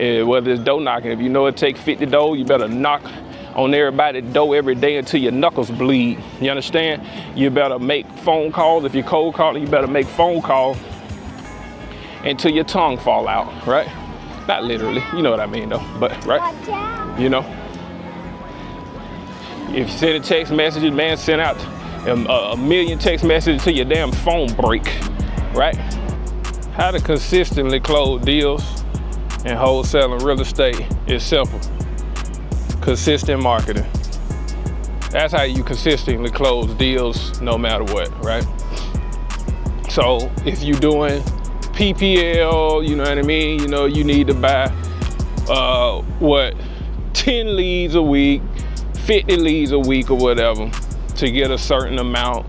Whether it's door knocking, if you know it takes 50 doors, you better knock on everybody's door every day until your knuckles bleed. You understand? You better make phone calls. If you're cold calling, you better make phone calls until your tongue fall out, right? Not literally, you know what I mean though, but right? You know? If you send a text messages, man, send out a million text messages till your damn phone break, right? How to consistently close deals in wholesaling real estate is simple. Consistent marketing. That's how you consistently close deals no matter what, right? So if you're doing PPL, you know what I mean? You know, you need to buy 10 leads a week, 50 leads a week or whatever to get a certain amount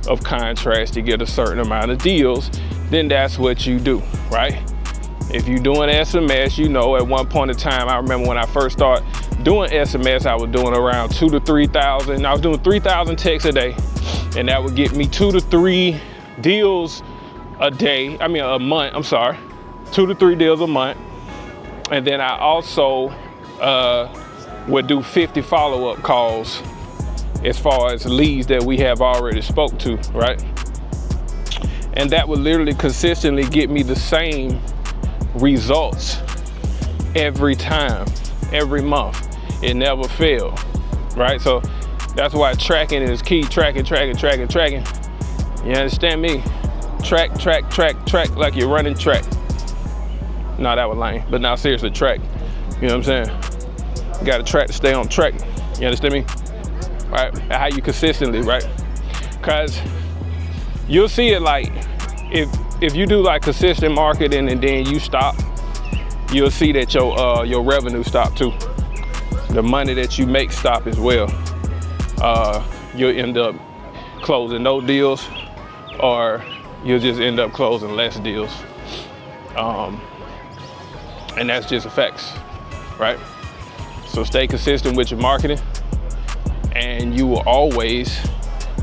of contracts, to get a certain amount of deals, then that's what you do, right? If you're doing SMS, you know, at one point in time, I remember when I first started doing SMS, I was doing around 2,000 to 3,000. I was doing 3,000 texts a day, and that would get me 2 to 3 deals a day. A month, I'm sorry. 2 to 3 deals a month. And then I also would do 50 follow-up calls as far as leads that we have already spoke to, right? And that would literally consistently get me the same results every time, every month. It never failed, right? So that's why tracking is key. Tracking. You understand me? Track like you're running track. No, that was lame, but now seriously, track. You know what I'm saying? You gotta track to stay on track. You understand me? Right? How you consistently, right? Cause you'll see it like, if you do like consistent marketing and then you stop, you'll see that your revenue stop too. The money that you make stop as well. You'll end up closing no deals, or you'll just end up closing less deals. And that's just effects, right? So stay consistent with your marketing and you will always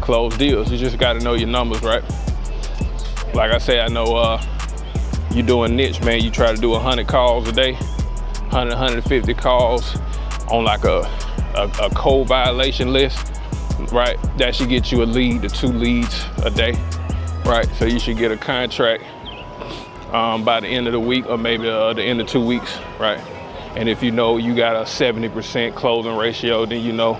close deals. You just gotta know your numbers, right? Like I say, I know you doing niche, man, you try to do 100 calls a day, 150 calls on like a code violation list, right? That should get you a lead to 2 leads a day, right? So you should get a contract by the end of the week, or maybe the end of 2 weeks, right? And if you know you got a 70% closing ratio, then you know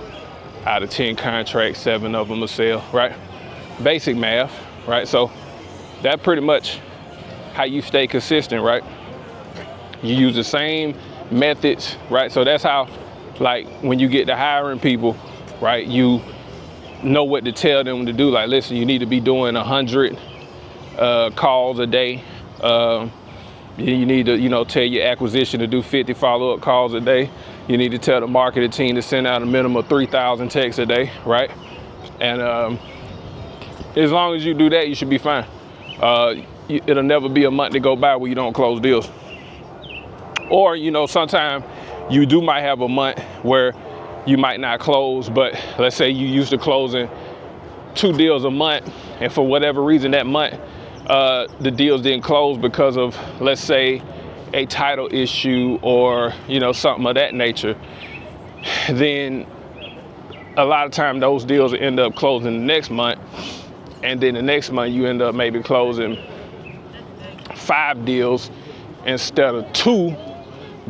out of 10 contracts, 7 of them will sell, right? Basic math, right? So that pretty much how you stay consistent, right? You use the same methods, right? So that's how, like, when you get to hiring people, right, you know what to tell them to do. Like, listen, you need to be doing 100 calls a day. You need to, tell your acquisition to do 50 follow-up calls a day. You need to tell the marketing team to send out a minimum of 3,000 texts a day, right? And as long as you do that, you should be fine. It'll never be a month to go by where you don't close deals. Or, sometimes you might have a month where you might not close, but let's say you used to closing 2 deals a month, and for whatever reason that month, the deals didn't close because of, let's say, a title issue or, something of that nature. Then a lot of time those deals end up closing the next month. And then the next month you end up maybe closing 5 deals instead of 2,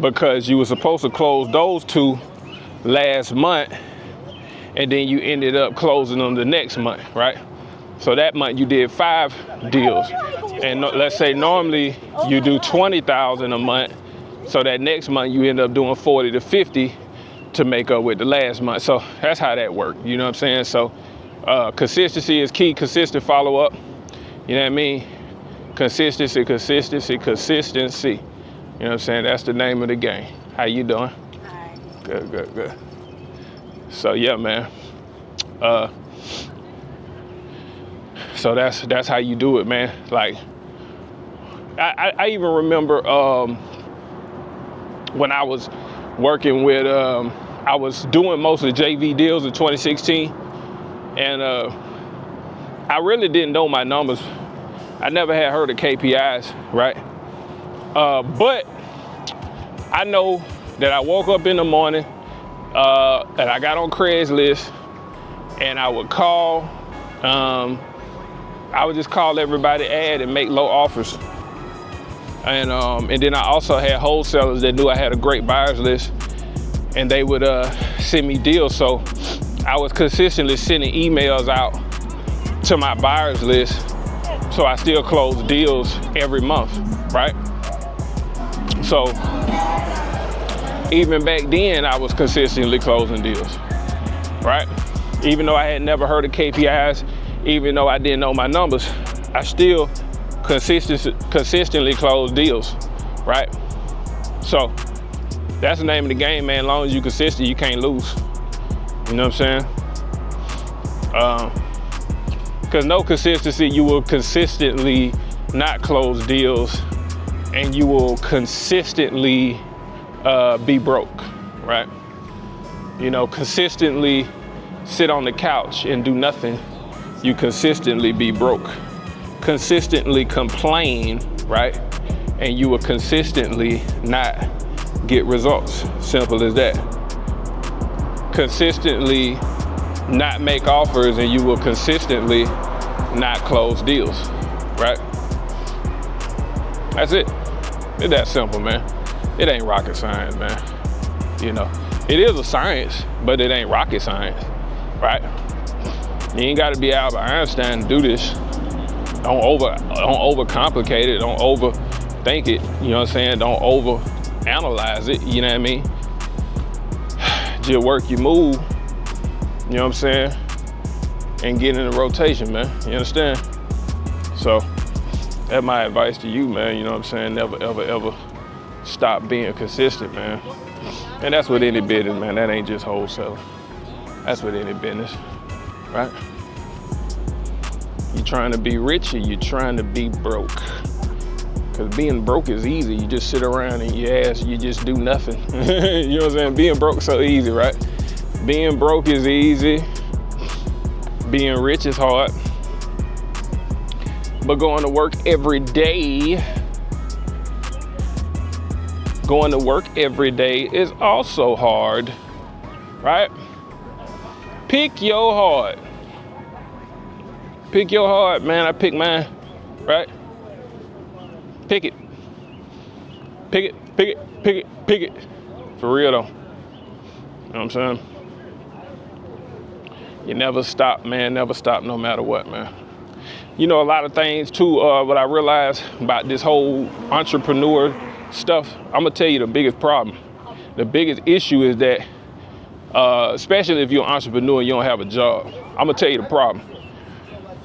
because you were supposed to close those 2 last month, and then you ended up closing them the next month, right? So that month you did 5 deals. And let's say normally you do 20,000 a month. So that next month you end up doing 40 to 50 to make up with the last month. So that's how that works. You know what I'm saying? So consistency is key. Consistent follow up. You know what I mean? Consistency. You know what I'm saying? That's the name of the game. How you doing? Hi. Good. So yeah, man. So that's how you do it, man. Like, I even remember when I was working with, I was doing most of the JV deals in 2016, and I really didn't know my numbers. I never had heard of KPIs, right? But I know that I woke up in the morning and I got on Craigslist and I would call, I would just call everybody, add and make low offers. And then I also had wholesalers that knew I had a great buyers list, and they would send me deals. So I was consistently sending emails out to my buyers list, so I still close deals every month, right? So even back then, I was consistently closing deals, right? Even though I had never heard of KPIs, even though I didn't know my numbers, I still consistently close deals, right? So that's the name of the game, man. As long as you're consistent, you can't lose. You know what I'm saying? Because no consistency, you will consistently not close deals, and you will consistently be broke, right? You know, consistently sit on the couch and do nothing, you consistently be broke. Consistently complain, right? And you will consistently not get results. Simple as that. Consistently not make offers, and you will consistently not close deals, right? That's it. It's that simple, man. It ain't rocket science, man. You know, it is a science, but it ain't rocket science, right? You ain't got to be Albert Einstein to do this. Don't overcomplicate it. Don't overthink it. You know what I'm saying? Don't overanalyze it. You know what I mean? Just work your move. You know what I'm saying? And get in the rotation, man. You understand? So that's my advice to you, man. You know what I'm saying? Never, ever, ever stop being consistent, man. And that's with any business, man. That ain't just wholesale. That's with any business, right? You trying to be rich, or you trying to be broke? Because being broke is easy. You just sit around and you just do nothing. You know what I'm saying? Being broke so easy, right? Being broke is easy. Being rich is hard. But going to work every day is also hard, right? Pick your heart. Pick your heart, man. I pick mine, right? Pick it. Pick it, pick it, pick it, pick it. For real though. You know what I'm saying? You never stop, man. Never stop no matter what, man. You know, a lot of things too, what I realized about this whole entrepreneur stuff, I'm gonna tell you the biggest problem. The biggest issue is that, especially if you're an entrepreneur and you don't have a job, I'm gonna tell you the problem.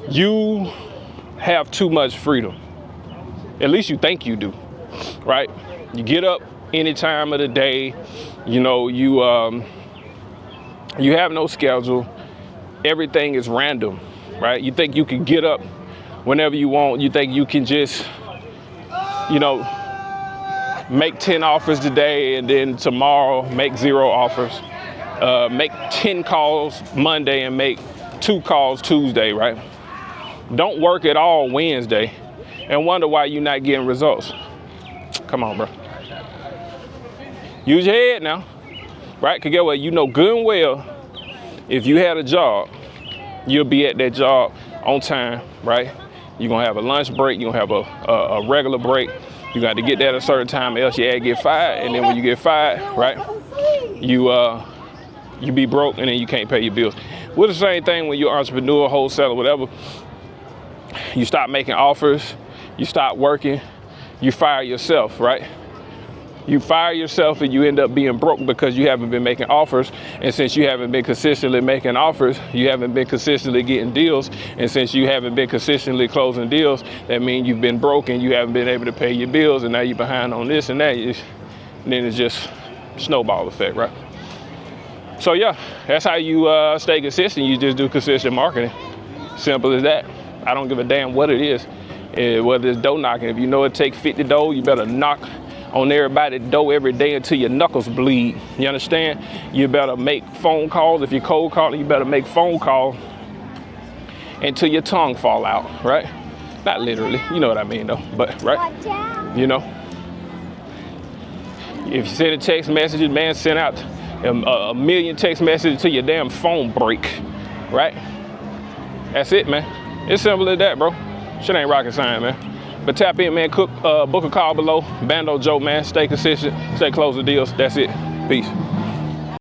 You have too much freedom. At least you think you do, right? You get up any time of the day. You know, you have no schedule. Everything is random, right? You think you can get up whenever you want. You think you can just, you know, make 10 offers today and then tomorrow make 0 offers. Make 10 calls Monday and make 2 calls Tuesday, right? Don't work at all Wednesday and wonder why you're not getting results. Come on, bro. Use your head now, right? Because get what? You know good and well, if you had a job, you'll be at that job on time, right? You're going to have a lunch break. You're going to have a regular break. You got to get there at a certain time, else you get fired. And then when you get fired, right, you be broke and then you can't pay your bills. Well, the same thing when you're an entrepreneur, wholesaler, whatever. You stop making offers, you stop working, you fire yourself, right? You fire yourself and you end up being broke because you haven't been making offers. And since you haven't been consistently making offers, you haven't been consistently getting deals. And since you haven't been consistently closing deals, that means you've been broke and you haven't been able to pay your bills. And now you're behind on this and that. And then it's just snowball effect, right? So yeah, that's how you stay consistent. You just do consistent marketing. Simple as that. I don't give a damn what it is. Whether it's door knocking. If you know it takes 50 doors, you better knock on everybody's door every day until your knuckles bleed. You understand? You better make phone calls. If you're cold calling, you better make phone calls until your tongue fall out, right? Not literally, you know what I mean though, but right? You know? If you send a text messages, man, send out a million text messages till your damn phone break, right? That's it, man. It's simple as that, bro. Shit ain't rocket science, man. But tap in, man. Book a call below. Bando Joe, man. Stay consistent. Stay close to deals. That's it. Peace.